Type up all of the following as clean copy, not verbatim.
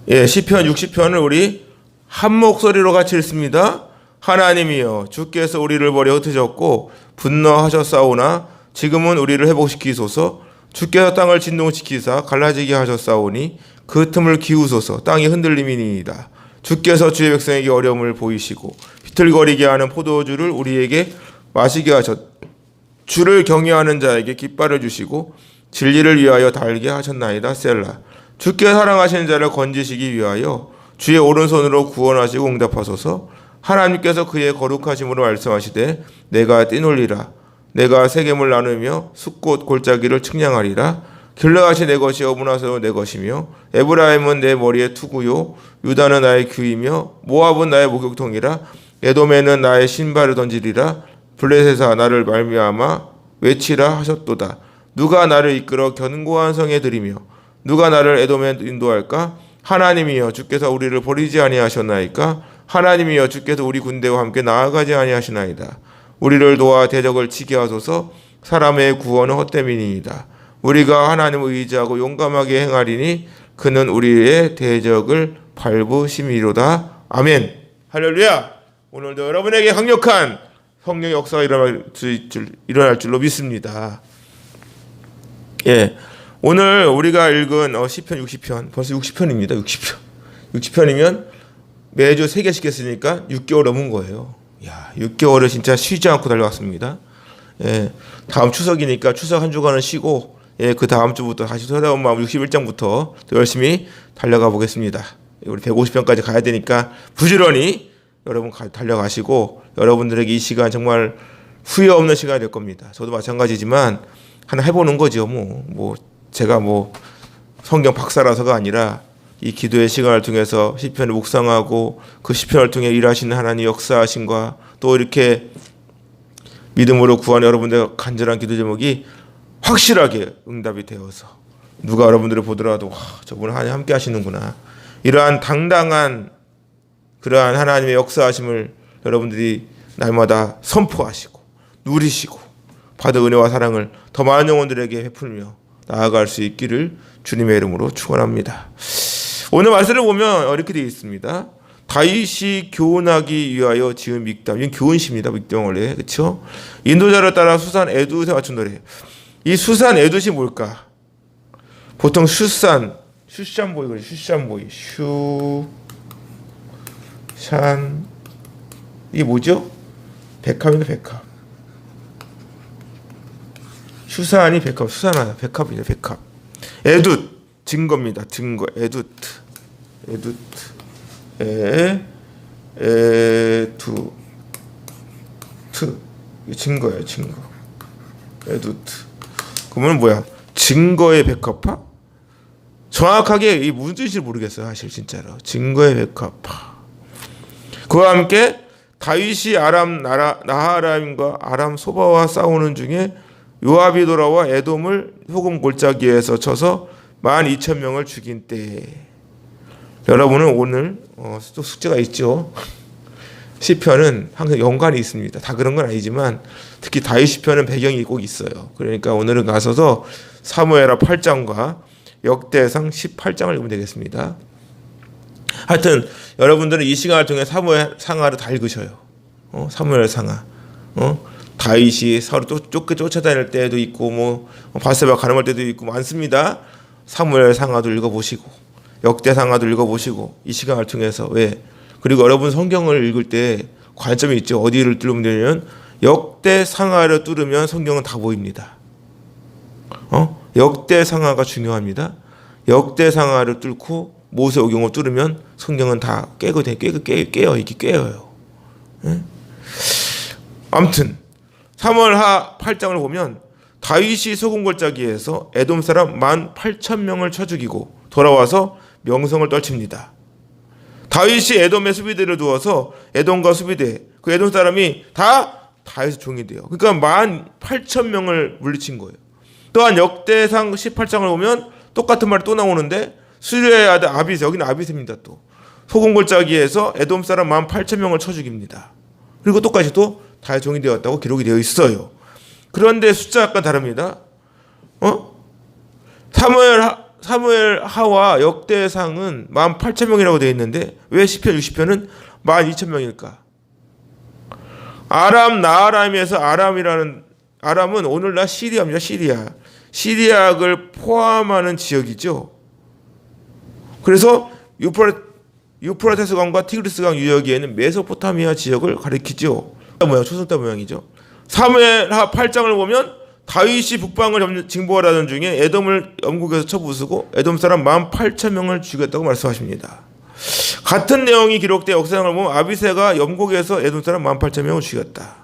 예, 시편 60편을 우리 한 목소리로 같이 읽습니다. 하나님이여 주께서 우리를 버려 흩으셨고 분노하셨사오나 지금은 우리를 회복시키소서. 주께서 땅을 진동시키사 갈라지게 하셨사오니 그 틈을 기우소서. 땅이 흔들림이니이다. 주께서 주의 백성에게 어려움을 보이시고 비틀거리게 하는 포도주를 우리에게 마시게 하셨. 주를 경외하는 자에게 깃발을 주시고 진리를 위하여 달게 하셨나이다. 셀라. 주께 사랑하시는 자를 건지시기 위하여 주의 오른손으로 구원하시고 응답하소서. 하나님께서 그의 거룩하심으로 말씀하시되 내가 뛰놀리라. 내가 세겜을 나누며 숫꽃 골짜기를 측량하리라. 길르앗이 내 것이요 문하세도 내 것이며 에브라임은 내 머리의 투구요 유다는 나의 귀이며 모압은 나의 목욕통이라. 에돔에는 나의 신발을 던지리라. 블레셋아 나를 말미암아 외치라 하셨도다. 누가 나를 이끌어 견고한 성에 들이며 누가 나를 에돔에 인도할까? 하나님이여 주께서 우리를 버리지 아니하셨나이까? 하나님이여 주께서 우리 군대와 함께 나아가지 아니하시나이다. 우리를 도와 대적을 치게 하소서. 사람의 구원은 헛됨이니이다. 우리가 하나님을 의지하고 용감하게 행하리니 그는 우리의 대적을 밟으심이로다. 아멘. 할렐루야. 오늘도 여러분에게 강력한 성령의 역사가 일어날 줄로 믿습니다. 예, 오늘 우리가 읽은 시편 60편, 벌써 60편입니다. 60편이면 매주 3개씩 했으니까 6개월 넘은 거예요. 야, 6개월을 진짜 쉬지 않고 달려왔습니다. 예, 다음 추석이니까 추석 한 주간은 쉬고, 예, 그 다음 주부터 다시 돌아온 마음 61장부터 열심히 달려가 보겠습니다. 우리 150편까지 가야 되니까 부지런히 여러분 달려가시고 여러분들에게 이 시간 정말 후회 없는 시간이 될 겁니다. 저도 마찬가지지만 하나 해보는 거죠. 뭐 제가 성경 박사라서가 아니라 이 기도의 시간을 통해서 시편을 묵상하고 그 시편을 통해 일하시는 하나님 역사하심과 또 이렇게 믿음으로 구하는 여러분들의 간절한 기도 제목이 확실하게 응답이 되어서 누가 여러분들을 보더라도 와, 저분은 하나님 함께 하시는구나. 이러한 당당한 그러한 하나님의 역사하심을 여러분들이 날마다 선포하시고 누리시고 받은 은혜와 사랑을 더 많은 영혼들에게 베풀며 나아갈 수 있기를 주님의 이름으로 축원합니다. 오늘 말씀을 보면 이렇게 되어 있습니다. 다윗이 교훈하기 위하여 지은 믹담. 이건 교훈시입니다. 믹담 원래 그렇죠? 인도자를 따라 수산 에두에 맞춘 노래. 이 수산 에두이 뭘까? 보통 슈산보이 이게 뭐죠? 백합인데 백합. 슈산이 백합, 수산하다. 백합이네, 백합. 에둣 증거입니다. 증거. 에둣. 증거예요, 증거. 에둣. 그러면 뭐야? 증거의 백합화? 정확하게 이 무슨 뜻인지 모르겠어요, 사실 진짜로. 증거의 백합화. 그와 함께 다윗이 아람 나하라임과 아람 소바와 싸우는 중에 요압이 돌아와 에돔을 소금 골짜기에서 쳐서 12,000명을 죽인 때에 여러분은 오늘 또 숙제가 있죠. 시편은 항상 연관이 있습니다. 다 그런 건 아니지만 특히 다윗 시편은 배경이 꼭 있어요. 그러니까 오늘은 가서서 사무엘하 8장과 역대상 18장을 읽으면 되겠습니다. 하여튼 여러분들은 이 시간을 통해 사무엘 상하를 다 읽으셔요. 사무엘 상하. 다윗이 서로 쫓아다닐 때도 있고 바세바 가늠할 때도 있고 많습니다. 사무엘 상하도 읽어보시고 역대 상하도 읽어보시고 이 시간을 통해서 왜? 그리고 여러분 성경을 읽을 때 관점이 있죠. 어디를 뚫으면 되냐면 역대 상하를 뚫으면 성경은 다 보입니다. 역대 상하가 중요합니다. 역대 상하를 뚫고 모세오경을 뚫으면 성경은 다 깨요. 이렇게 깨어요. 아무튼 사무엘하 8장을 보면 다윗이 소금골짜기에서 에돔 사람 18,000명을 쳐 죽이고 돌아와서 명성을 떨칩니다. 다윗이 에돔의 수비대를 두어서 에돔과 수비대 그 에돔 사람이 다 다윗의 종이 돼요. 그러니까 18,000명을 물리친 거예요. 또한 역대상 18장을 보면 똑같은 말이 또 나오는데 수리아의 아들 아비세, 여기는 아비세입니다. 또 소금골짜기에서 에돔 사람 18,000명을 쳐 죽입니다. 그리고 똑같이 또 다윗 종이 되었다고 기록이 되어 있어요. 그런데 숫자가 약간 다릅니다. 사무엘 하와 역대상은 18,000명이라고 되어 있는데 왜 시편 60편은 12,000명일까? 아람 나아람에서 아람은 오늘날 시리아입니다. 시리아를 포함하는 지역이죠. 그래서 유프라테스 강과 티그리스 강 유역에는 메소포타미아 지역을 가리키죠. 초승달 모양이죠. 사무엘하 8장을 보면 다윗이 북방을 징벌하던 중에 에돔을 영국에서 쳐부수고 에돔 사람 18,000명을 죽였다고 말씀하십니다. 같은 내용이 기록된 역사상을 보면 아비새가 영국에서 에돔 사람 18,000명을 죽였다.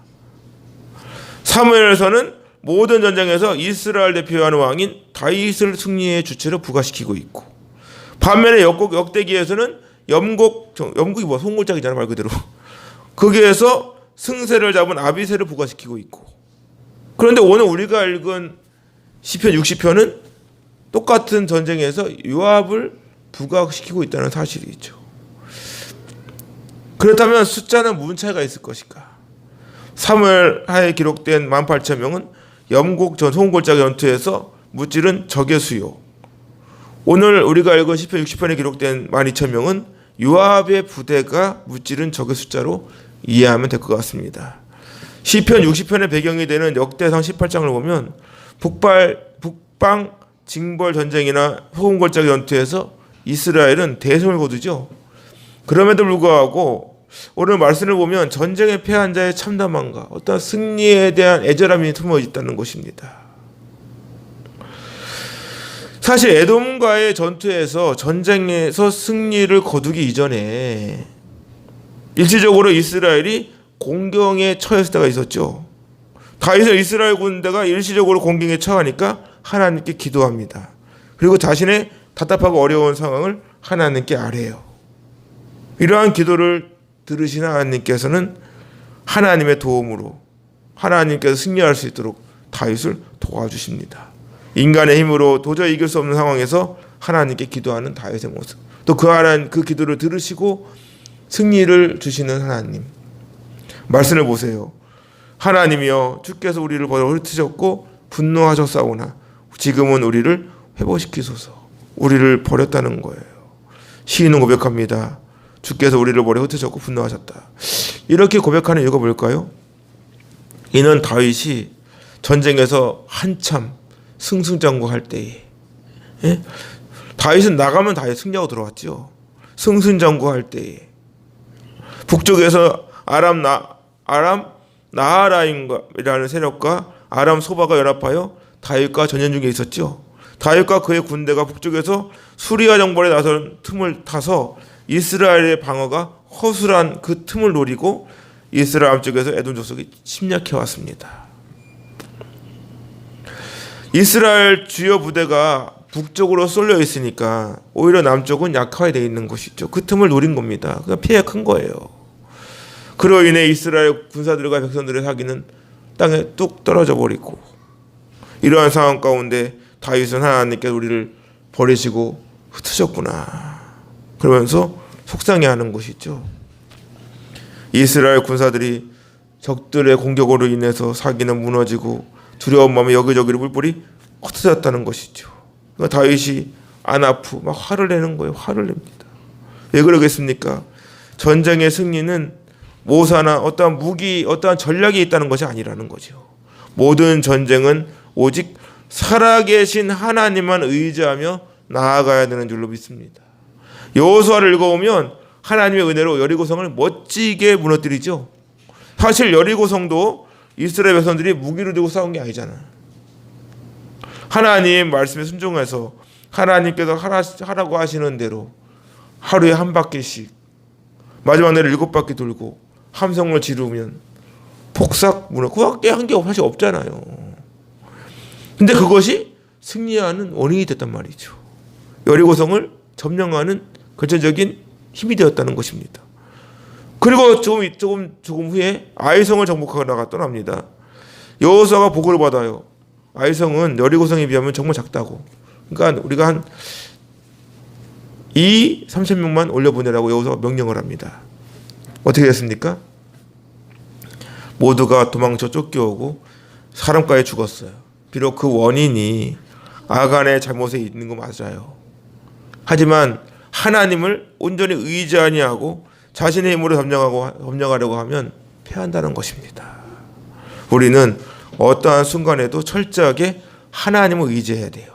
사무엘에서는 모든 전쟁에서 이스라엘 대표하는 왕인 다윗을 승리의 주체로 부각시키고 있고, 반면에 역대기에서는 영국이 송골짜기잖아 말 그대로. 거기에서 승세를 잡은 아비새를 부각시키고 있고, 그런데 오늘 우리가 읽은 시편 60편은 똑같은 전쟁에서 요압을 부각시키고 있다는 사실이 있죠. 그렇다면 숫자는 무슨 차이가 있을 것일까? 사무엘하에 기록된 18,000명은 영국 전 송골짜기 전투에서 무찌른 적의 수요. 오늘 우리가 읽은 시편 60편에 기록된 12,000명은 요압의 부대가 무찌른 적의 숫자로 이해하면 될 것 같습니다. 시편 60편의 배경이 되는 역대상 18장을 보면 북방 징벌 전쟁이나 소금골짜기 전투에서 이스라엘은 대승을 거두죠. 그럼에도 불구하고 오늘 말씀을 보면 전쟁에 패한 자의 참담함과 어떤 승리에 대한 애절함이 숨어 있다는 것입니다. 사실 에돔과의 전투에서 전쟁에서 승리를 거두기 이전에 일시적으로 이스라엘이 공경에 처했을 때가 있었죠. 다윗은 이스라엘 군대가 일시적으로 공경에 처하니까 하나님께 기도합니다. 그리고 자신의 답답하고 어려운 상황을 하나님께 아뢰요. 이러한 기도를 들으시는 하나님께서는 하나님의 도움으로 하나님께서 승리할 수 있도록 다윗을 도와주십니다. 인간의 힘으로 도저히 이길 수 없는 상황에서 하나님께 기도하는 다윗의 모습, 또 그 기도를 들으시고 승리를 주시는 하나님. 말씀을 보세요. 하나님이여 주께서 우리를 버려 흩으셨고 분노하셨사오나 지금은 우리를 회복시키소서. 우리를 버렸다는 거예요. 시인은 고백합니다. 주께서 우리를 버려 흩으셨고 분노하셨다. 이렇게 고백하는 이유가 뭘까요? 이는 다윗이 전쟁에서 한참 승승장구할 때에, 다윗은 나가면 다윗 승리하고 들어왔죠. 승승장구할 때에 북쪽에서 아람 나하라임이라는 세력과 아람 소바가 연합하여 다윗과 전쟁 중에 있었죠. 다윗과 그의 군대가 북쪽에서 수리아 정벌에 나선 틈을 타서 이스라엘의 방어가 허술한 그 틈을 노리고 이스라엘 남쪽에서 에돔 족속이 침략해 왔습니다. 이스라엘 주요 부대가 북쪽으로 쏠려 있으니까 오히려 남쪽은 약화되어 있는 것이죠. 그 틈을 노린 겁니다. 그러니까 피해가 큰 거예요. 그로 인해 이스라엘 군사들과 백성들의 사기는 땅에 뚝 떨어져 버리고, 이러한 상황 가운데 다윗은 하나님께 우리를 버리시고 흩으셨구나 그러면서 속상해하는 것이죠. 이스라엘 군사들이 적들의 공격으로 인해서 사기는 무너지고 두려운 마음에 여기저기로 뿔뿔이 흩어졌다는 것이죠. 그러니까 다윗이 안아프 막 화를 내는 거예요. 화를 냅니다. 왜 그러겠습니까? 전쟁의 승리는 모사나 어떠한 무기, 어떠한 전략이 있다는 것이 아니라는 거죠. 모든 전쟁은 오직 살아계신 하나님만 의지하며 나아가야 되는 줄로 믿습니다. 여호수아를 읽어보면 하나님의 은혜로 여리고성을 멋지게 무너뜨리죠. 사실 여리고성도 이스라엘 백성들이 무기를 들고 싸운 게 아니잖아. 하나님 말씀에 순종해서 하나님께서 하라고 하시는 대로 하루에 한 바퀴씩 마지막 날에 7바퀴 돌고 함성을 지르면 폭삭 무너. 그밖에 한 게 사실 없잖아요. 근데 그것이 승리하는 원인이 됐단 말이죠. 여리고성을 점령하는 결정적인 힘이 되었다는 것입니다. 그리고 조금 후에 아이성을 정복하다가 떠납니다. 여호수아가 보고를 받아요. 아이성은 여리고성에 비하면 정말 작다고. 그러니까 우리가 한 3,000명만 올려보내라고 여호수아가 명령을 합니다. 어떻게 됐습니까? 모두가 도망쳐 쫓겨오고 사람까지 죽었어요. 비록 그 원인이 아간의 잘못에 있는 거 맞아요. 하지만 하나님을 온전히 의지 아니하고 자신의 힘으로 점령하려고 하면 패한다는 것입니다. 우리는 어떠한 순간에도 철저하게 하나님을 의지해야 돼요.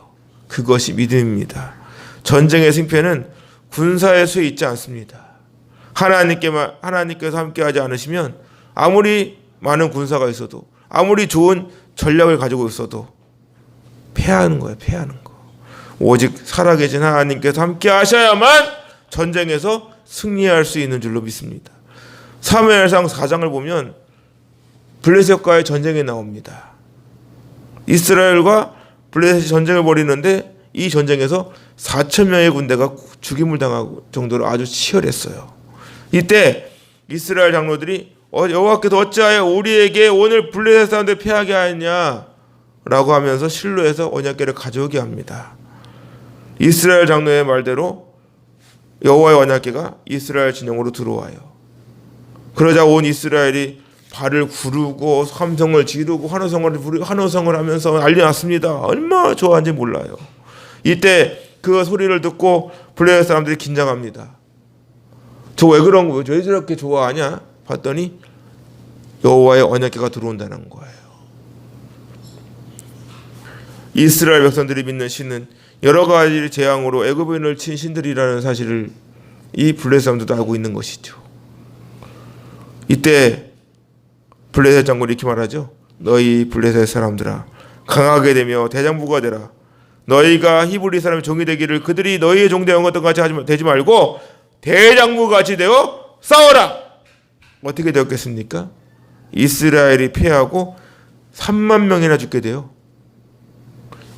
그것이 믿음입니다. 전쟁의 승패는 군사의 수에 있지 않습니다. 하나님께서 함께하지 않으시면 아무리 많은 군사가 있어도 아무리 좋은 전략을 가지고 있어도 패하는 거예요. 패하는 거. 오직 살아계신 하나님께서 함께 하셔야만 전쟁에서 승리할 수 있는 줄로 믿습니다. 사무엘상 4장을 보면 블레셋과의 전쟁이 나옵니다. 이스라엘과 블레셋이 전쟁을 벌이는데 이 전쟁에서 4,000명의 군대가 죽임을 당할 정도로 아주 치열했어요. 이때 이스라엘 장로들이 여호와께서 어찌하여 우리에게 오늘 블레셋 사람들 패하게 하였냐라고 하면서 실로에서 언약궤를 가져오게 합니다. 이스라엘 장로의 말대로 여호와의 언약궤가 이스라엘 진영으로 들어와요. 그러자 온 이스라엘이 발을 구르고 함성을 지르고 환호성을 하면서 난리났습니다. 얼마나 좋아하는지 몰라요. 이때 그 소리를 듣고 블레셋 사람들이 긴장합니다. 저 왜 그런 거예요? 왜 저렇게 좋아하냐? 봤더니 여호와의 언약궤가 들어온다는 거예요. 이스라엘 백성들이 믿는 신은 여러 가지 재앙으로 애굽인을 친 신들이라는 사실을 이 블레셋 사람들도 알고 있는 것이죠. 이때 블레셋 장군이 이렇게 말하죠. 너희 블레셋 사람들아, 강하게 되며 대장부가 되라. 너희가 히브리 사람의 종이 되기를 그들이 너희의 종되는 것과 같이 되지 말고 대장부같이 되어 싸워라. 어떻게 되었겠습니까? 이스라엘이 패하고 3만 명이나 죽게 돼요.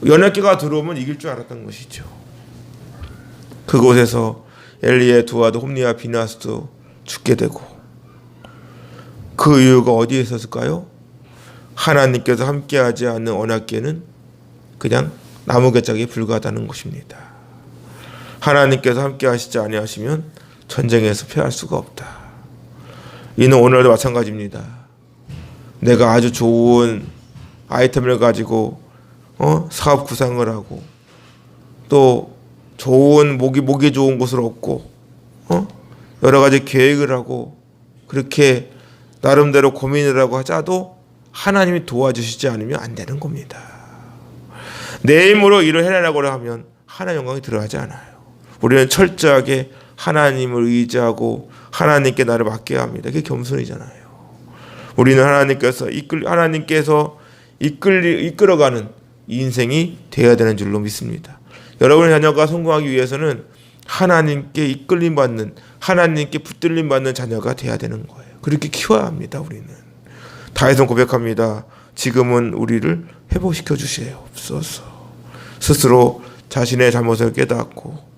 언약궤가 들어오면 이길 줄 알았던 것이죠. 그곳에서 엘리의 두 아들 홈리와 비나스도 죽게 되고, 그 이유가 어디에 있었을까요? 하나님께서 함께하지 않는 언약궤는 그냥 나무개짝에 불과하다는 것입니다. 하나님께서 함께하시지 아니하시면 전쟁에서 패할 수가 없다. 이는 오늘도 마찬가지입니다. 내가 아주 좋은 아이템을 가지고 사업 구상을 하고 또 좋은 목이 좋은 곳을 얻고 여러 가지 계획을 하고 그렇게 나름대로 고민을 하고 하자도 하나님이 도와주시지 않으면 안 되는 겁니다. 내 힘으로 일을 해내려고 하면 하나님 영광이 들어가지 않아요. 우리는 철저하게 하나님을 의지하고 하나님께 나를 맡겨야 합니다. 그게 겸손이잖아요. 우리는 하나님께서 이끌어가는 인생이 되어야 되는 줄로 믿습니다. 여러분의 자녀가 성공하기 위해서는 하나님께 이끌림받는, 하나님께 붙들림받는 자녀가 되어야 되는 거예요. 그렇게 키워야 합니다. 우리는 다윗은 고백합니다. 지금은 우리를 회복시켜 주시옵소서. 스스로 자신의 잘못을 깨닫고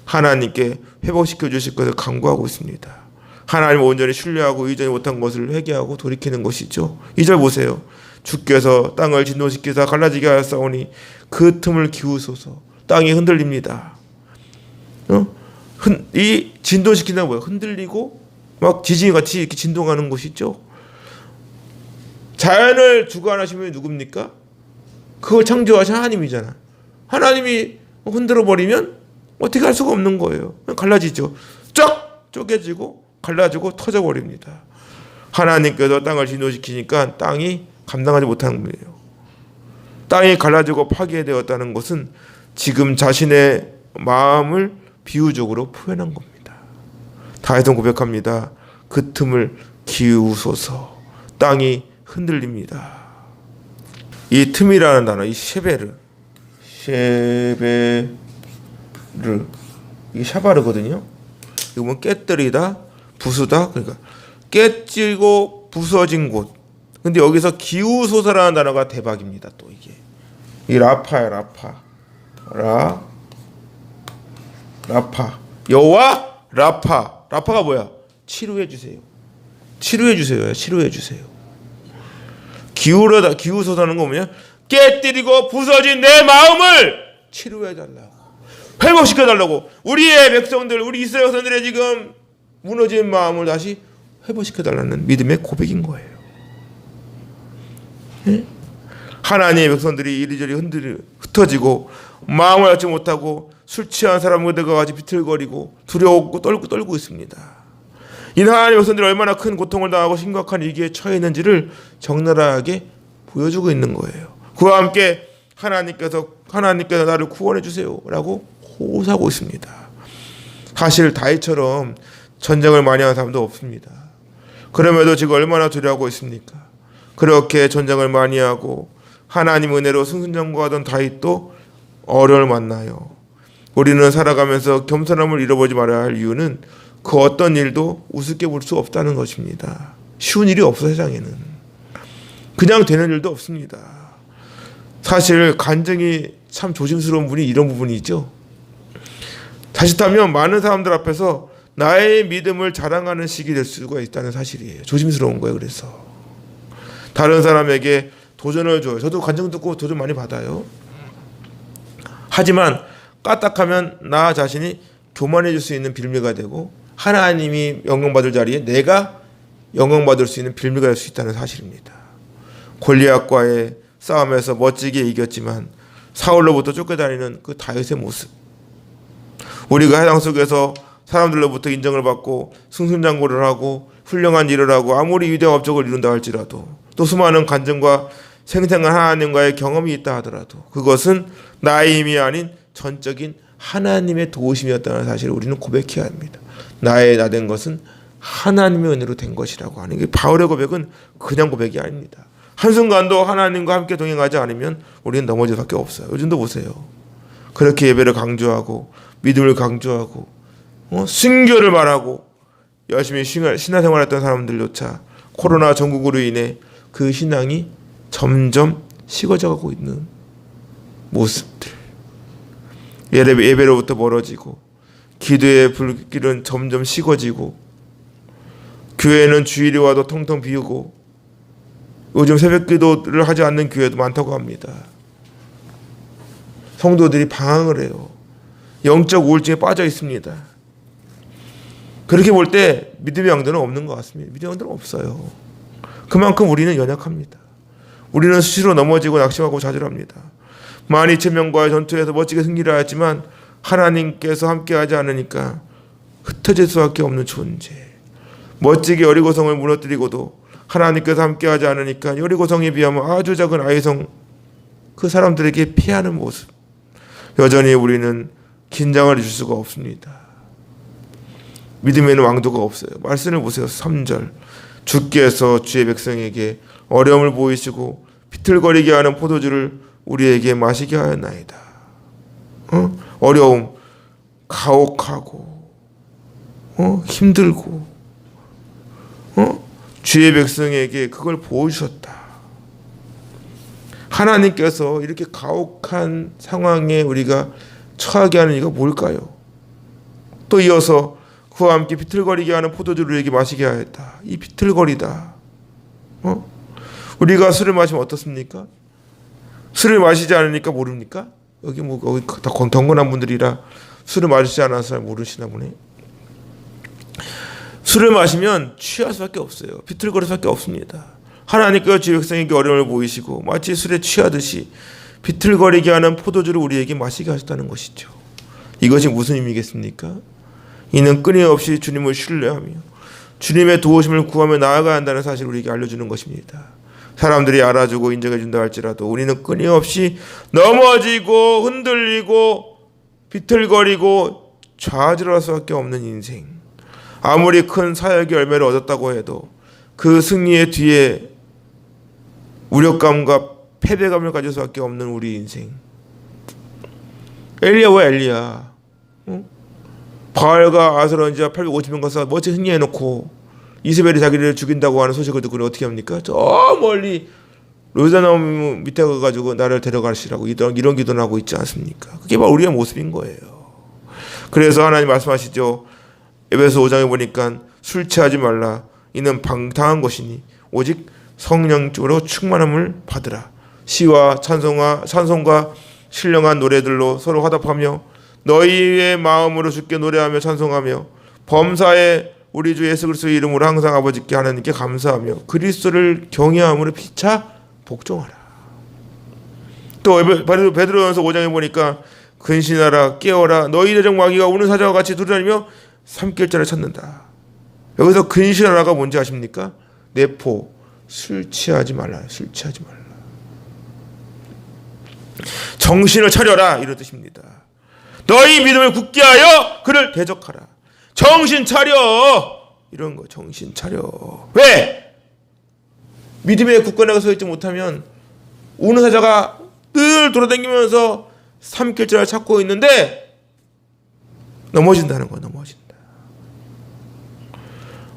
하나님께 회복시켜 주실 것을 간구하고 있습니다. 하나님을 온전히 신뢰하고 의존이 못한 것을 회개하고 돌이키는 것이죠. 2절 보세요. 주께서 땅을 진동시키사 갈라지게 하였사오니 그 틈을 기우소서. 땅이 흔들립니다. 이 진동시킨다는 뭐예요? 흔들리고 막 지진이 같이 이렇게 진동하는 것이죠. 자연을 주관하시는 분이 누굽니까? 그걸 창조하신 하나님이잖아. 하나님이 흔들어 버리면 어떻게 할 수가 없는 거예요. 갈라지죠. 쫙 쪼개지고 갈라지고 터져버립니다. 하나님께서 땅을 진동시키니까 땅이 감당하지 못하는 거예요. 땅이 갈라지고 파괴되었다는 것은 지금 자신의 마음을 비유적으로 표현한 겁니다. 다윗은 고백합니다. 그 틈을 기우소서. 땅이 흔들립니다. 이 틈이라는 단어, 이 쉐베르, 이게 샤바르거든요. 이거 뭐 깨뜨리다, 부수다. 그러니까 깨지고 부서진 곳. 근데 여기서 기우소서라는 단어가 대박입니다. 또 이게 이 라파야, 라파. 여호와 라파가 뭐야? 치료해 주세요. 기우소서는 거 뭐냐? 깨뜨리고 부서진 내 마음을 치료해 달라고, 회복시켜 달라고. 우리의 백성들, 우리 이스라엘 백성들의 지금 무너진 마음을 다시 회복시켜 달라는 믿음의 고백인 거예요. 네? 하나님의 백성들이 이리저리 흩어지고 마음을 갖지 못하고 술 취한 사람들과 같이 비틀거리고 두려워하고 떨고 있습니다. 이 하나님의 백성들이 얼마나 큰 고통을 당하고 심각한 위기에 처해 있는지를 적나라하게 보여주고 있는 거예요. 그와 함께 하나님께서 나를 구원해 주세요라고 호소하고 있습니다. 사실 다윗처럼 전쟁을 많이 하는 사람도 없습니다. 그럼에도 지금 얼마나 두려워하고 있습니까? 그렇게 전쟁을 많이 하고 하나님 은혜로 승승장구하던 다윗도 어려움을 만나요. 우리는 살아가면서 겸손함을 잃어버리지 말아야 할 이유는 그 어떤 일도 우습게 볼 수 없다는 것입니다. 쉬운 일이 없어, 세상에는. 그냥 되는 일도 없습니다. 사실 간증이 참 조심스러운 분이 이런 부분이 있죠. 자칫하면 많은 사람들 앞에서 나의 믿음을 자랑하는 식이 될 수가 있다는 사실이에요. 조심스러운 거예요. 그래서 다른 사람에게 도전을 줘요. 저도 간증 듣고 도전 많이 받아요. 하지만 까딱하면 나 자신이 교만해질 수 있는 빌미가 되고 하나님이 영광받을 자리에 내가 영광받을 수 있는 빌미가 될 수 있다는 사실입니다. 골리앗과의 싸움에서 멋지게 이겼지만 사울로부터 쫓겨다니는 그 다윗의 모습, 우리가 해당 속에서 사람들로부터 인정을 받고 승승장구를 하고 훌륭한 일을 하고 아무리 위대한 업적을 이룬다 할지라도 또 수많은 간증과 생생한 하나님과의 경험이 있다 하더라도 그것은 나의 힘이 아닌 전적인 하나님의 도우심이었다는 사실을 우리는 고백해야 합니다. 나의 나 된 것은 하나님의 은혜로 된 것이라고 하는 게 바울의 고백은 그냥 고백이 아닙니다. 한순간도 하나님과 함께 동행하지 않으면 우리는 넘어질 수밖에 없어요. 요즘도 보세요. 그렇게 예배를 강조하고 믿음을 강조하고 순교를 말하고 열심히 신앙생활했던 사람들조차 코로나 전국으로 인해 그 신앙이 점점 식어져가고 있는 모습들, 예배로부터 멀어지고 기도의 불길은 점점 식어지고 교회는 주일이 와도 텅텅 비우고 요즘 새벽 기도를 하지 않는 교회도 많다고 합니다. 성도들이 방황을 해요. 영적 우울증에 빠져 있습니다. 그렇게 볼 때 믿음의 양도는 없는 것 같습니다. 믿음의 양도는 없어요. 그만큼 우리는 연약합니다. 우리는 수시로 넘어지고 낙심하고 좌절합니다. 12,000명과의 전투에서 멋지게 승리를 하였지만 하나님께서 함께하지 않으니까 흩어질 수밖에 없는 존재. 멋지게 여리고성을 무너뜨리고도 하나님께서 함께하지 않으니까 여리고성에 비하면 아주 작은 아이성 그 사람들에게 피하는 모습. 여전히 우리는 긴장을 줄 수가 없습니다. 믿음에는 왕도가 없어요. 말씀을 보세요. 3절. 주께서 주의 백성에게 어려움을 보이시고 비틀거리게 하는 포도주를 우리에게 마시게 하였나이다. 어려움, 가혹하고 힘들고 주의 백성에게 그걸 보여주셨다. 하나님께서 이렇게 가혹한 상황에 우리가 처하게 하는 이유가 뭘까요? 또 이어서 그와 함께 비틀거리게 하는 포도주를 우리에게 마시게 하였다. 이 비틀거리다. 우리가 술을 마시면 어떻습니까? 술을 마시지 않으니까 모릅니까? 여기 다 경건한 분들이라 술을 마시지 않아서 잘 모르시나 보네. 술을 마시면 취할 수밖에 없어요. 비틀거릴 수밖에 없습니다. 하나님께서 주의 백성에게 어려움을 보이시고 마치 술에 취하듯이 비틀거리게 하는 포도주를 우리에게 마시게 하셨다는 것이죠. 이것이 무슨 의미겠습니까? 이는 끊임없이 주님을 신뢰하며 주님의 도우심을 구하며 나아가야 한다는 사실을 우리에게 알려주는 것입니다. 사람들이 알아주고 인정해준다 할지라도 우리는 끊임없이 넘어지고 흔들리고 비틀거리고 좌절할 수밖에 없는 인생. 아무리 큰 사역의 열매를 얻었다고 해도 그 승리의 뒤에 우력감과 패배감을 가질 수밖에 없는 우리 인생. 엘리야 바알과 아스론지와 850명 가서 멋지 승리해놓고 이세벨이 자기를 죽인다고 하는 소식을 듣고 어떻게 합니까? 저 멀리 로자나무 밑에 가가지고 나를 데려가시라고 이런 기도를 하고 있지 않습니까? 그게 바로 우리의 모습인 거예요. 그래서 하나님 말씀하시죠. 에베소 5장에 보니까 술 취하지 말라. 이는 방탕한 것이니 오직 성령으로 충만함을 받으라. 시와 찬송과 신령한 노래들로 서로 화답하며 너희의 마음으로 주께 노래하며 찬송하며 범사에 우리 주 예수 그리스도의 이름으로 항상 아버지께 하나님께 감사하며 그리스도를 경외함으로 피차 복종하라. 또 베드로전서 5장에 보니까 근신하라 깨어라 너희 대적 마귀가 우는 사자와 같이 두드다니며 삼킬 자를 찾는다. 여기서 근신하라가 뭔지 아십니까? 내포 술 취하지 말라. 술 취하지 말라. 정신을 차려라 이런 뜻입니다. 너희 믿음을 굳게 하여 그를 대적하라. 정신 차려. 이런 거 정신 차려. 왜? 믿음의 굳건하게 서 있지 못하면 우는 사자가 늘 돌아다니면서 삼킬 자를 찾고 있는데 넘어진다는 거야. 넘어진다.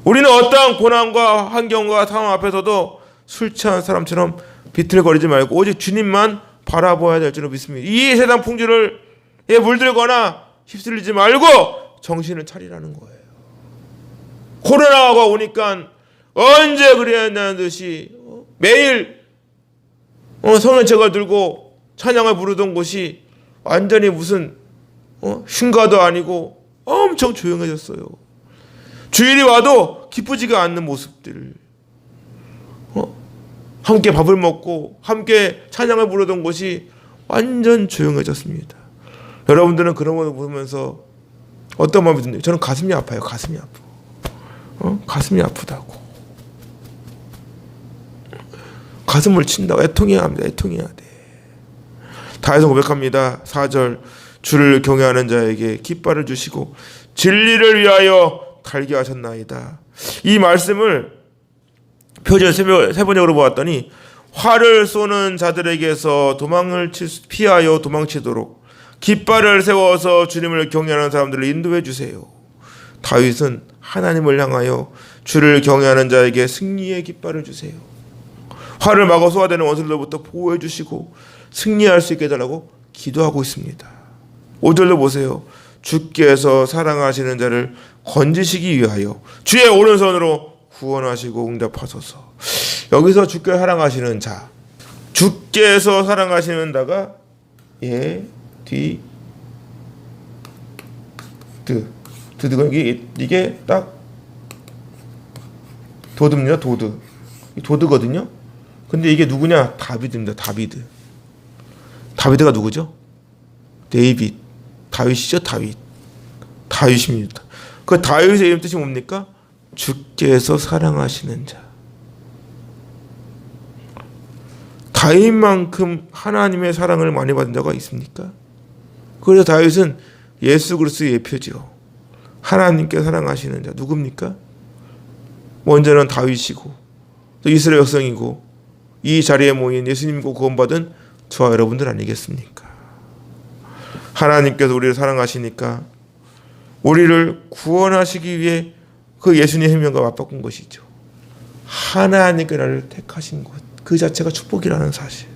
우리는 어떠한 고난과 환경과 상황 앞에서도 술 취한 사람처럼 비틀거리지 말고 오직 주님만 바라보아야 될 줄로 믿습니다. 이 세상 풍주를 물들거나 휩쓸리지 말고 정신을 차리라는 거예요. 코로나가 오니까 언제 그래야 한다는 듯이 매일 성현책을 들고 찬양을 부르던 곳이 완전히 무슨 흉가도 아니고 엄청 조용해졌어요. 주일이 와도 기쁘지가 않는 모습들. 함께 밥을 먹고 함께 찬양을 부르던 곳이 완전 조용해졌습니다. 여러분들은 그런 걸 보면서 어떤 마음이 드나요? 저는 가슴이 아파요. 가슴이 아프고 가슴이 아프다고. 가슴을 친다고. 애통해야 합니다. 애통해야 돼. 다해서 고백합니다. 4절 주를 경외하는 자에게 깃발을 주시고 진리를 위하여 달게 하셨나이다. 이 말씀을 표절 세 번역으로 보았더니 활을 쏘는 자들에게서 피하여 도망치도록 깃발을 세워서 주님을 경외하는 사람들을 인도해 주세요. 다윗은 하나님을 향하여 주를 경외하는 자에게 승리의 깃발을 주세요. 활을 막아 쏘아대는 원수들로부터 보호해 주시고 승리할 수 있게 해달라고 기도하고 있습니다. 5절로 보세요. 주께서 사랑하시는 자를 건지시기 위하여 주의 오른손으로 구원하시고 응답하소서. 여기서 주께서 사랑하시는 자, 주께서 사랑하시는 자가 이게 딱 도드입니다. 도드거든요. 근데 이게 누구냐? 다비드입니다. 다비드가 누구죠? 다윗이죠. 다윗입니다. 그 다윗의 이름 뜻이 뭡니까? 주께서 사랑하시는 자. 다윗만큼 하나님의 사랑을 많이 받은 자가 있습니까? 그래서 다윗은 예수 그리스도의 예표죠. 하나님께 사랑하시는 자 누굽니까? 먼저는 다윗이고 또 이스라엘 백성이고 이 자리에 모인 예수님과 구원받은 저와 여러분들 아니겠습니까? 하나님께서 우리를 사랑하시니까 우리를 구원하시기 위해 그 예수님의 생명과 맞바꾼 것이죠. 하나님께 나를 택하신 것, 그 자체가 축복이라는 사실.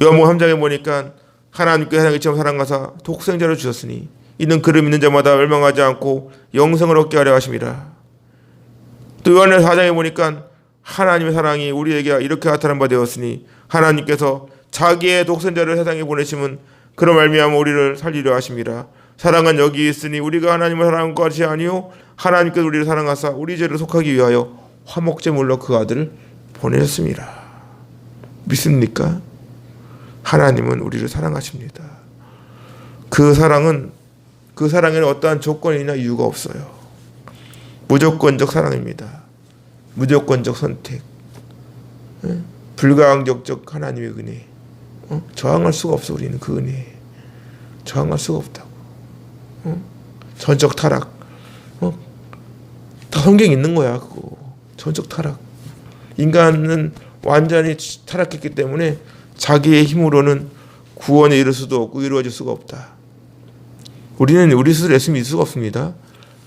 요한복음 3장에 보니까 하나님께 세상을 사랑하사 독생자를 주셨으니 이는 그를 믿는 자마다 멸망하지 않고 영생을 얻게 하려 하심이라. 또 요한복음 4장에 보니까 하나님의 사랑이 우리에게 이렇게 나타난 바 되었으니 하나님께서 자기의 독생자를 세상에 보내심은 그로 말미암아 우리를 살리려 하심이라. 사랑은 여기 있으니 우리가 하나님을 사랑한 것이 아니요 하나님께서 우리를 사랑하사 우리 죄를 속하기 위하여 화목제물로 그 아들을 보내셨습니다. 믿습니까? 하나님은 우리를 사랑하십니다. 그 사랑에는 어떠한 조건이나 이유가 없어요. 무조건적 사랑입니다. 무조건적 선택. 불가항력적 하나님의 은혜. 저항할 수가 없어. 우리는 그 은혜 저항할 수가 없다고. 전적 타락. 다 성경에 있는 거야. 그거 전적 타락. 인간은 완전히 타락했기 때문에 자기의 힘으로는 구원에 이를 수도 없고 이루어질 수가 없다. 우리는 우리 스스로 예수 믿을 수가 없습니다.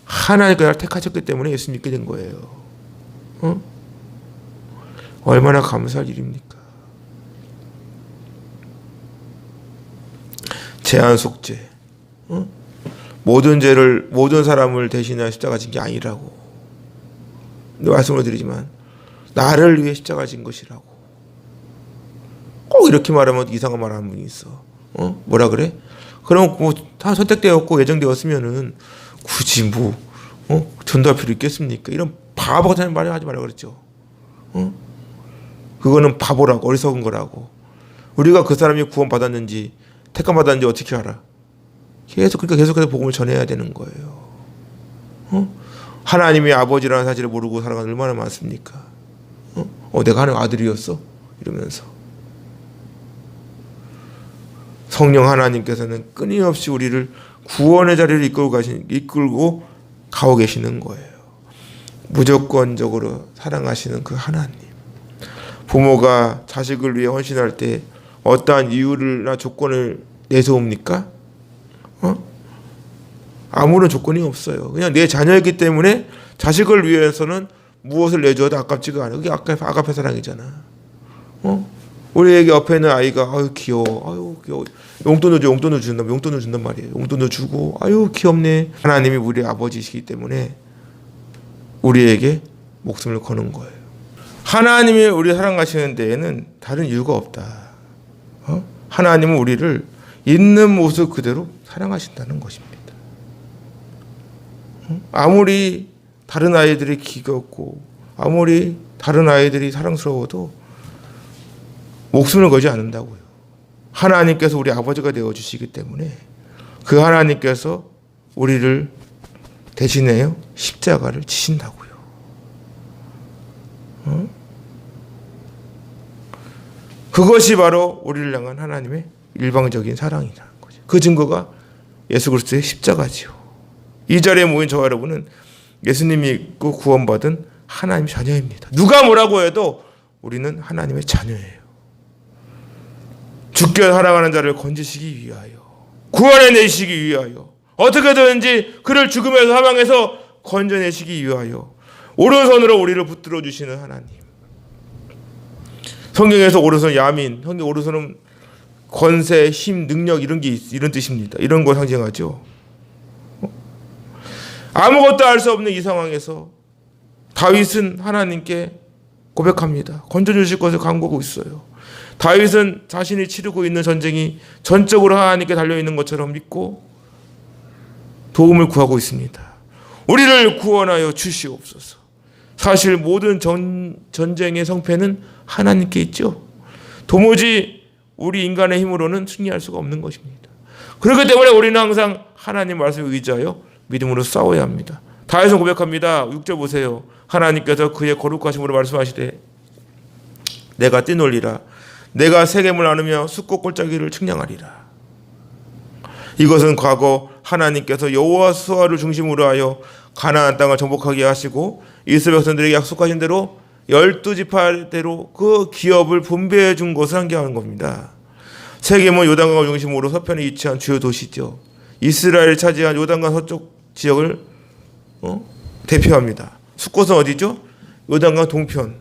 하나님께서 나를 택하셨기 때문에 예수 믿게 된 거예요. 얼마나 감사할 일입니까? 제한 속죄. 모든 사람을 대신하여 십자가 진 게 아니라고 말씀을 드리지만 나를 위해 십자가 진 것이라고. 꼭 이렇게 말하면 이상한 말하는 분이 있어. 뭐라 그래? 그럼 다 선택되었고 예정되었으면은 굳이 전도할 필요 있겠습니까? 이런 바보 같은 말 하지 말라고 그랬죠. 그거는 바보라고, 어리석은 거라고. 우리가 그 사람이 구원받았는지 택함받았는지 어떻게 알아? 그러니까 계속해서 복음을 전해야 되는 거예요. 하나님이 아버지라는 사실을 모르고 살아가는 얼마나 많습니까? 내가 하나님 아들이었어? 이러면서. 성령 하나님께서는 끊임없이 우리를 구원의 자리를 이끌고 가고 계시는 거예요. 무조건적으로 사랑하시는 그 하나님. 부모가 자식을 위해 헌신할 때 어떠한 이유나 조건을 내세웁니까? 아무런 조건이 없어요. 그냥 내 자녀이기 때문에 자식을 위해서는 무엇을 내줘도 아깝지가 않아요. 그게 아깝의 사랑이잖아. 우리에게 옆에 있는 아이가 아유 귀여워, 용돈을 준단 말이에요. 용돈을 주고 아유 귀엽네. 하나님이 우리 아버지시기 때문에 우리에게 목숨을 거는 거예요. 하나님이 우리를 사랑하시는 데에는 다른 이유가 없다. 하나님은 우리를 있는 모습 그대로 사랑하신다는 것입니다. 아무리 다른 아이들이 귀엽고 아무리 다른 아이들이 사랑스러워도 목숨을 걸지 않는다고요. 하나님께서 우리 아버지가 되어주시기 때문에 그 하나님께서 우리를 대신하여 십자가를 지신다고요. 그것이 바로 우리를 향한 하나님의 일방적인 사랑이라는 거죠. 그 증거가 예수 그리스도의 십자가지요. 이 자리에 모인 저와 여러분은 예수님이 믿고 구원받은 하나님의 자녀입니다. 누가 뭐라고 해도 우리는 하나님의 자녀예요. 주께 사랑하는 자를 건지시기 위하여, 구원해내시기 위하여, 어떻게든지 그를 죽음에서 사망에서 건져내시기 위하여 오른손으로 우리를 붙들어 주시는 하나님. 성경에서 오른손 야민, 성경 오른손은 권세, 힘, 능력 이런 뜻입니다. 이런 걸 상징하죠. 아무것도 할 수 없는 이 상황에서 다윗은 하나님께 고백합니다. 건져주실 것을 간구하고 있어요. 다윗은 자신이 치르고 있는 전쟁이 전적으로 하나님께 달려있는 것처럼 믿고 도움을 구하고 있습니다. 우리를 구원하여 주시옵소서. 사실 모든 전쟁의 성패는 하나님께 있죠. 도무지 우리 인간의 힘으로는 승리할 수가 없는 것입니다. 그렇기 때문에 우리는 항상 하나님 말씀을 의지하여 믿음으로 싸워야 합니다. 다윗은 고백합니다. 6절 보세요. 하나님께서 그의 거룩하심으로 말씀하시되 내가 뛰놀리라. 내가 세겜을 나누며 숫꽃 골짜기를 측량하리라. 이것은 과거 하나님께서 여호와 수아를 중심으로 하여 가나안 땅을 정복하게 하시고 이스라엘 백성들에게 약속하신 대로 12지파대로 그 기업을 분배해 준 것을 상기하는 겁니다. 세겜은 요단강 중심으로 서편에 위치한 주요 도시죠. 이스라엘을 차지한 요단강 서쪽 지역을 대표합니다. 숫곳은 어디죠? 요단강 동편.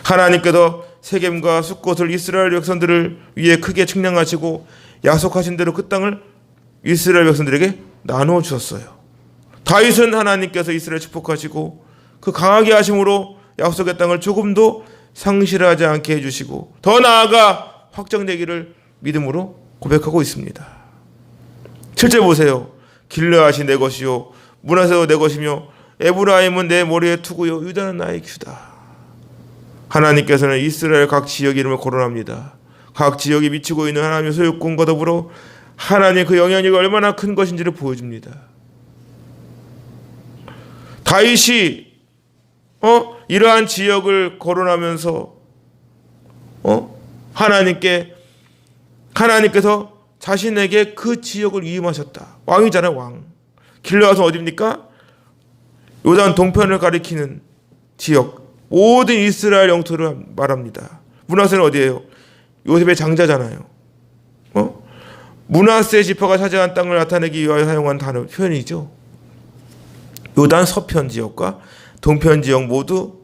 하나님께서 세겜과 숫곳을 이스라엘 백성들을 위해 크게 측량하시고 약속하신 대로 그 땅을 이스라엘 백성들에게 나누어 주셨어요. 다윗은 하나님께서 이스라엘 축복하시고 그 강하게 하심으로 약속의 땅을 조금도 상실하지 않게 해주시고 더 나아가 확정되기를 믿음으로 고백하고 있습니다. 7절 보세요. 길르앗이 내 것이요 므낫세도 내 것이며 에브라임은 내 머리의 투구요 유다는 나의 규다. 하나님께서는 이스라엘 각 지역 이름을 거론합니다. 각 지역이 미치고 있는 하나님의 소유권과 더불어 하나님의 그 영향력이 얼마나 큰 것인지를 보여줍니다. 다윗이 이러한 지역을 거론하면서 하나님께서 자신에게 그 지역을 위임하셨다. 왕이잖아요, 왕. 길르앗은 어디입니까? 요단 동편을 가리키는 지역. 모든 이스라엘 영토를 말합니다. 므낫세는 어디예요? 요셉의 장자잖아요. 므낫세 지파가 차지한 땅을 나타내기 위하여 사용한 단어 표현이죠. 요단 서편 지역과 동편 지역 모두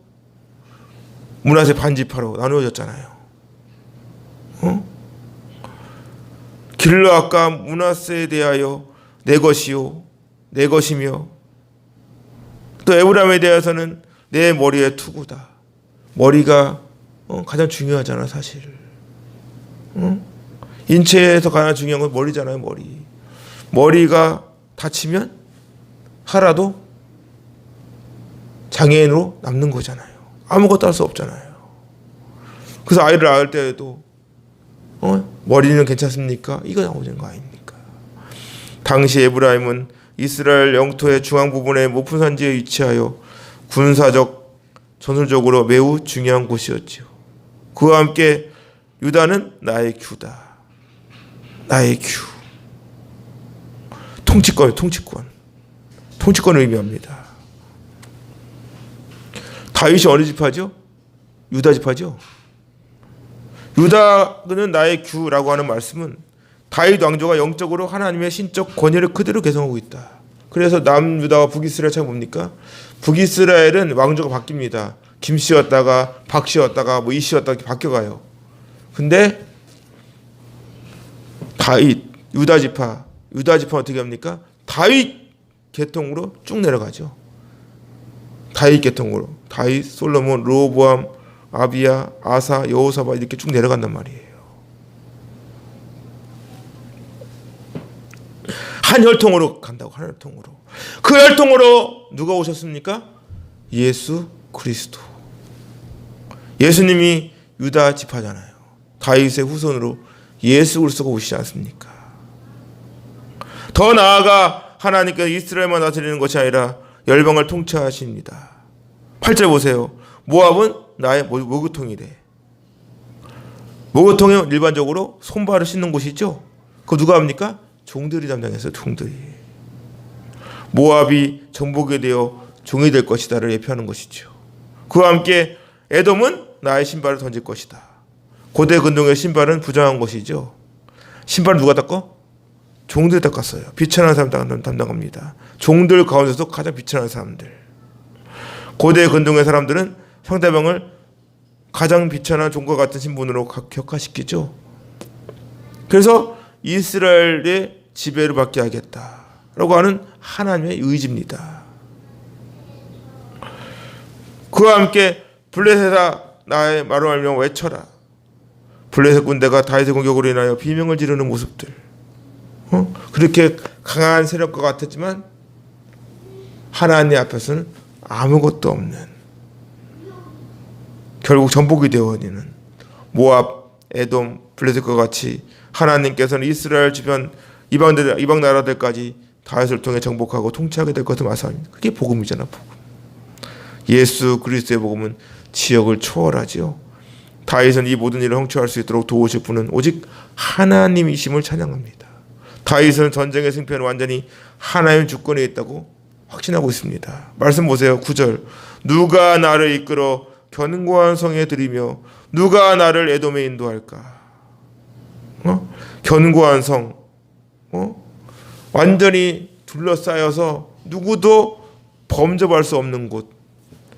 므낫세 반지파로 나누어졌잖아요. 길르앗과 므낫세에 대하여 내 것이요 내 것이며 또 에브라임에 대해서는 내 머리의 투구다. 머리가 가장 중요하잖아 사실. 인체에서 가장 중요한 건 머리잖아요. 머리가 다치면 살아도 장애인으로 남는 거잖아요. 아무것도 할 수 없잖아요. 그래서 아이를 낳을 때에도 머리는 괜찮습니까? 이거 나오는 거 아닙니까? 당시 에브라임은 이스라엘 영토의 중앙 부분의 높은 산지에 위치하여 군사적, 전술적으로 매우 중요한 곳이었지요. 그와 함께 유다는 나의 규다. 나의 규. 통치권을 의미합니다. 다윗이 어느 지파죠? 유다 지파죠. 유다는 나의 규라고 하는 말씀은 다윗 왕조가 영적으로 하나님의 신적 권위를 그대로 계승하고 있다. 그래서 남유다와 북이스라엘 차이 뭡니까? 북이스라엘은 왕조가 바뀝니다. 김씨였다가 박씨였다가 뭐 이씨였다가 바뀌어가요. 근데 다윗 유다 지파는 어떻게 합니까? 다윗 계통으로 쭉 내려가죠. 다윗 계통으로 다윗, 솔로몬, 르호보암, 아비야, 아사, 여호사밧 이렇게 쭉 내려간단 말이에요. 한 혈통으로 간다고. 한 혈통으로. 그 혈통으로 누가 오셨습니까? 예수 그리스도. 예수님이 유다 지파잖아요. 다윗의 후손으로 예수 그리스도가 오시지 않습니까? 더 나아가 하나님께서 이스라엘만 다스리는 것이 아니라 열방을 통치하십니다. 8절 보세요. 모압은 나의 모교통이래. 모교통은 일반적으로 손발을 씻는 곳이죠. 그거 누가 합니까? 종들이 담당했어요. 종들이. 모압이 정복이 되어 종이 될 것이다를 예표하는 것이죠. 그와 함께 에돔은 나의 신발을 던질 것이다. 고대 근동의 신발은 부정한 것이죠. 신발은 누가 닦어? 종들이 닦았어요. 비천한 사람 담당합니다. 종들 가운데서도 가장 비천한 사람들. 고대 근동의 사람들은 상대방을 가장 비천한 종과 같은 신분으로 격화시키죠. 그래서 이스라엘의 지배를 받게 하겠다라고 하는 하나님의 의지입니다. 그와 함께 블레셋아 나의 말로 알면 외쳐라. 블레셋 군대가 다윗의 공격으로 인하여 비명을 지르는 모습들. 그렇게 강한 세력과 같았지만 하나님 앞에서는 아무것도 없는, 결국 전복이 되어지는 모압, 에돔, 블레셋과 같이 하나님께서는 이스라엘 주변 이방 나라들까지 다윗을 통해 정복하고 통치하게 될 것을 말씀합니다. 그게 복음이잖아. 복음. 예수 그리스도의 복음은 지역을 초월하지요. 다윗은 이 모든 일을 형통할 수 있도록 도우실 분은 오직 하나님이심을 찬양합니다. 다윗은 전쟁의 승패는 완전히 하나님 주권에 있다고 확신하고 있습니다. 말씀 보세요. 9절. 누가 나를 이끌어 견고한 성에 들이며 누가 나를 에돔에 인도할까? 견고한 성. 완전히 둘러싸여서 누구도 범접할 수 없는 곳.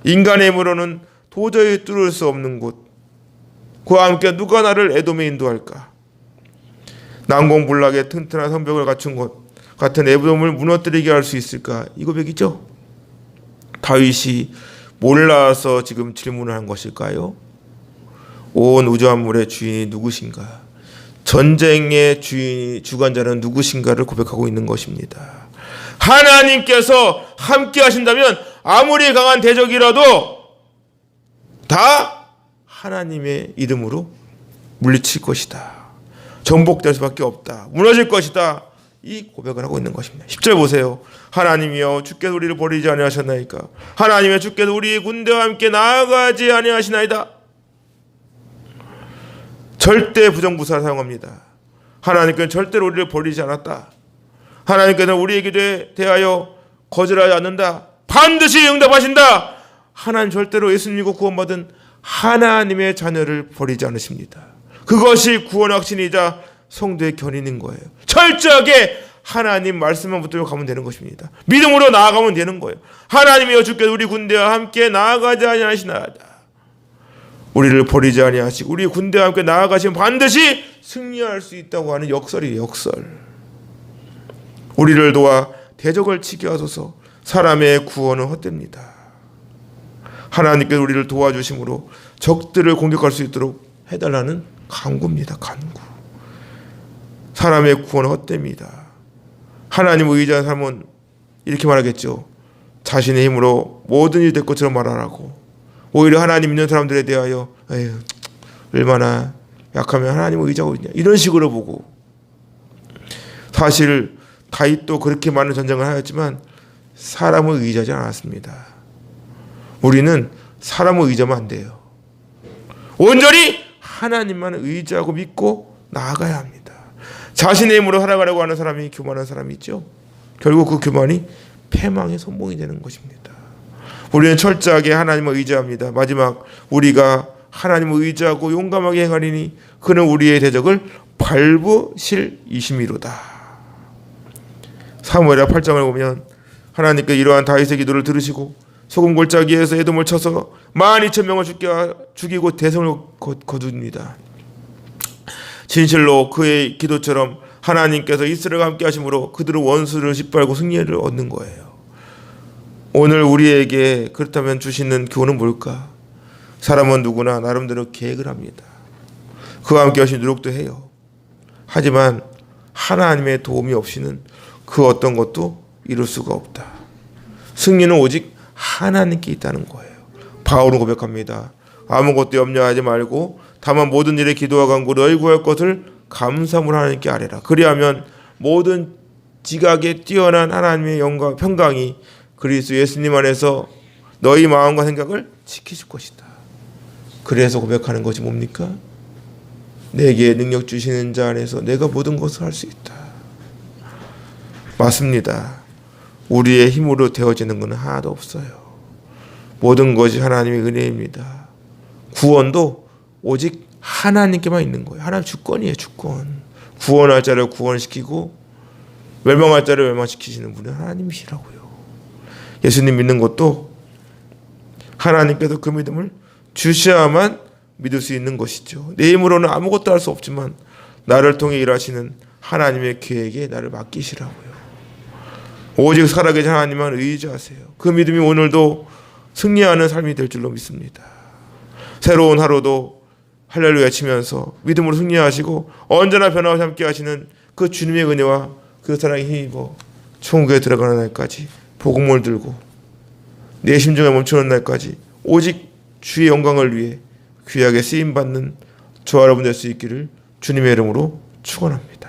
인간의 힘으로는 도저히 뚫을 수 없는 곳. 그와 함께 누가 나를 에돔에 인도할까? 난공불락의 튼튼한 성벽을 갖춘 곳 같은 에돔을 무너뜨리게 할 수 있을까? 이 고백이죠. 다윗이 몰라서 지금 질문을 한 것일까요? 온 우주 만물의 주인이 누구신가? 전쟁의 주관자는 누구신가를 고백하고 있는 것입니다. 하나님께서 함께 하신다면 아무리 강한 대적이라도 다 하나님의 이름으로 물리칠 것이다. 정복될 수밖에 없다. 무너질 것이다. 이 고백을 하고 있는 것입니다. 10절 보세요. 하나님이여 주께서 우리를 버리지 아니하셨나이까? 하나님의 주께서 우리 군대와 함께 나아가지 아니하시나이다. 절대 부정부사를 사용합니다. 하나님께서는 절대로 우리를 버리지 않았다. 하나님께서는 우리에게 대하여 거절하지 않는다. 반드시 응답하신다. 하나님 절대로 예수 믿고 구원받은 하나님의 자녀를 버리지 않으십니다. 그것이 구원 확신이자 성도의 견인인 거예요. 철저하게 하나님 말씀만 붙들고 가면 되는 것입니다. 믿음으로 나아가면 되는 거예요. 하나님이여 주께서 우리 군대와 함께 나아가지 아니하시나이다. 우리를 버리지 아니하시고 우리 군대와 함께 나아가시면 반드시 승리할 수 있다고 하는 역설이에요. 역설. 우리를 도와 대적을 치게 하소서. 사람의 구원은 헛됩니다. 하나님께서 우리를 도와주심으로 적들을 공격할 수 있도록 해달라는 간구입니다. 간구. 사람의 구원은 헛됩니다. 하나님을 의지한 사람은 이렇게 말하겠죠. 자신의 힘으로 모든 일이 될 것처럼 말하라고. 오히려 하나님 믿는 사람들에 대하여 에휴, 얼마나 약하면 하나님을 의지하고 있냐 이런 식으로 보고, 사실 다윗도 그렇게 많은 전쟁을 하였지만 사람을 의지하지 않았습니다. 우리는 사람을 의지하면 안 돼요. 온전히 하나님만 의지하고 믿고 나아가야 합니다. 자신의 힘으로 살아가려고 하는 사람이 교만한 사람이 있죠. 결국 그 교만이 패망의 손목이 되는 것입니다. 우리는 철저하게 하나님을 의지합니다. 마지막 우리가 하나님을 의지하고 용감하게 행하리니 그는 우리의 대적을 밟으실 이심이로다. 사무엘하 8장을 보면 하나님께 이러한 다윗의 기도를 들으시고 소금 골짜기에서 에돔을 쳐서 12,000명을 죽이고 대성을 거둡니다. 진실로 그의 기도처럼 하나님께서 이스라엘과 함께 하심으로 그들의 원수를 짓밟고 승리를 얻는 거예요. 오늘 우리에게 그렇다면 주시는 교훈은 뭘까? 사람은 누구나 나름대로 계획을 합니다. 그와 함께 하신 노력도 해요. 하지만 하나님의 도움이 없이는 그 어떤 것도 이룰 수가 없다. 승리는 오직 하나님께 있다는 거예요. 바울은 고백합니다. 아무것도 염려하지 말고 다만 모든 일에 기도와 간구로 너희 구할 것을 감사함으로 하나님께 아뢰라. 그리하면 모든 지각에 뛰어난 하나님의 영광 평강이 그리스도 예수님 안에서 너희 마음과 생각을 지키실 것이다. 그래서 고백하는 것이 뭡니까? 내게 능력 주시는 자 안에서 내가 모든 것을 할 수 있다. 맞습니다. 우리의 힘으로 되어지는 것은 하나도 없어요. 모든 것이 하나님의 은혜입니다. 구원도 오직 하나님께만 있는 거예요. 하나님 주권이에요. 주권. 구원할 자를 구원시키고 멸망할 자를 멸망시키시는 분은 하나님이시라고요. 예수님 믿는 것도 하나님께서 그 믿음을 주셔야만 믿을 수 있는 것이죠. 내 힘으로는 아무것도 할 수 없지만 나를 통해 일하시는 하나님의 계획에 나를 맡기시라고요. 오직 살아계신 하나님만 의지하세요. 그 믿음이 오늘도 승리하는 삶이 될 줄로 믿습니다. 새로운 하루도 할렐루야 외치면서 믿음으로 승리하시고 언제나 변화와 함께 하시는 그 주님의 은혜와 그 사랑에 힘입어 천국에 들어가는 날까지 복음을 들고 내 심정에 멈추는 날까지 오직 주의 영광을 위해 귀하게 쓰임받는 저와 여러분 될 수 있기를 주님의 이름으로 축원합니다.